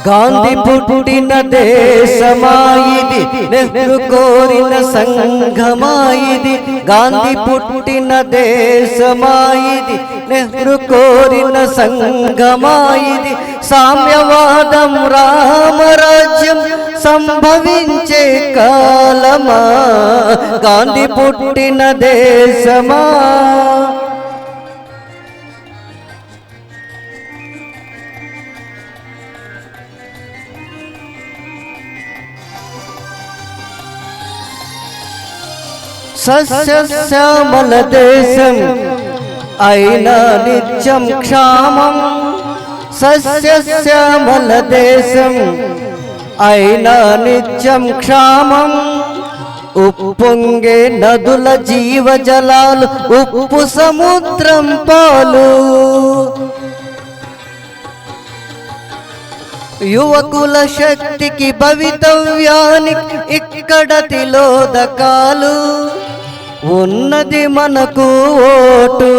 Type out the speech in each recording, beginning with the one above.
గాంధీ పుట్టిన దేశమాయిది, నెహ్రూ కోరిన సంఘమాయిది. గాంధీ పుట్టిన దేశమాయిది, నెహ్రూ కోరిన సంఘమాయిది. సామ్యవాదం రామరాజ్యం సంభవించే కాలమా, గాంధీ పుట్టిన దేశమా. సస్యశ్యామల దేశం అయినా నిత్యం క్షామం. సస్యశ్యామల దేశం అయినా నిత్యం క్షామం. ఉప్పొంగే నదుల జీవజలాలు ఉప్పు సముద్రం పాలు. యువకుల శక్తికి భవితవ్యానికి ఇక్కడ తిలోదకాలు. ఉన్నది మనకు ఓటు,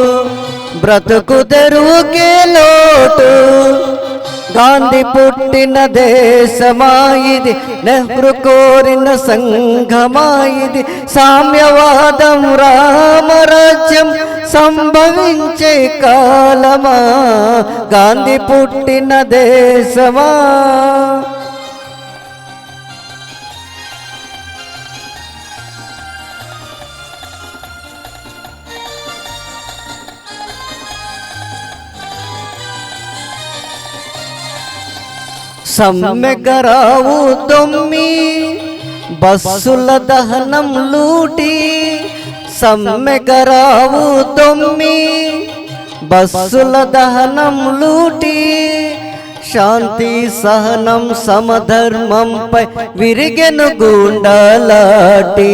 బ్రతుకు తెరువుకే లోటు. గాంధీ పుట్టిన దేశమాయిది, నెహ్రూ కోరిన సంఘమాయిది. సామ్యవాదం రామరాజ్యం సంభవించే కాలమా, గాంధీ పుట్టిన దేశమా. సమ్మెగరావు దొమ్మి బస్సుల దహనం లూటి. సమ్మెగరావు దొమ్మి బస్సుల దహనం లూటి. శాంతి సహనం సమధర్మంపై విరిగెను గుండలాటి.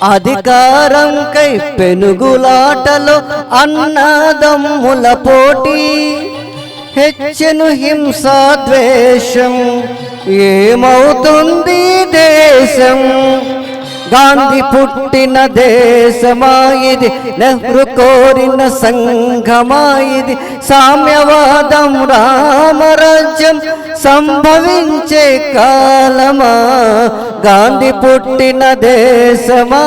అధికారంకై పెనుగులాటలో అన్నదమ్ముల పోటీ. హెచ్చెను హింసా ద్వేషం, ఏమవుతుంది దేశం. గాంధీ పుట్టిన దేశమాయిది, నెహ్రూ కోరిన సంఘమాయిది. సామ్యవాదం రామరాజ్యం సంభవించే కాలమా, గాంధీ పుట్టిన దేశమా.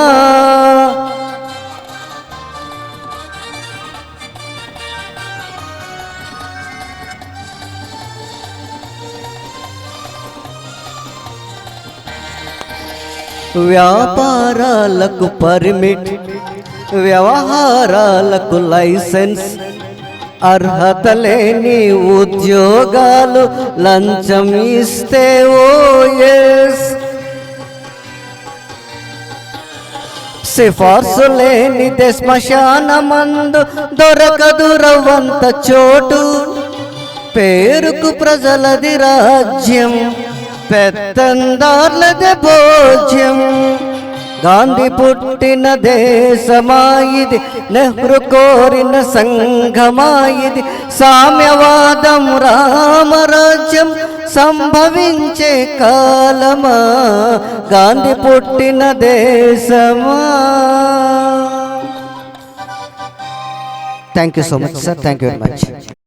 వ్యాపారాలకు పర్మిట్, వ్యవహారాలకు లైసెన్స్. అర్హత లేని ఉద్యోగాలు లంచం ఇస్తే ఓఎస్. సిఫార్సు లేనిదే శ్మశాన మందు దొరకదు రవ్వంత చోటు. పేరుకు ప్రజలది రాజ్యం, పెత్తందార్లదే భోజ్యం. గాంధీ పుట్టిన దేశమాయిది, నెహ్రూ కోరిన సంఘమాయిది. సామ్యవాదం రామరాజ్యం సంభవించే కాలమా, గాంధీ పుట్టిన దేశమా. Thank you so much sir, thank you very much.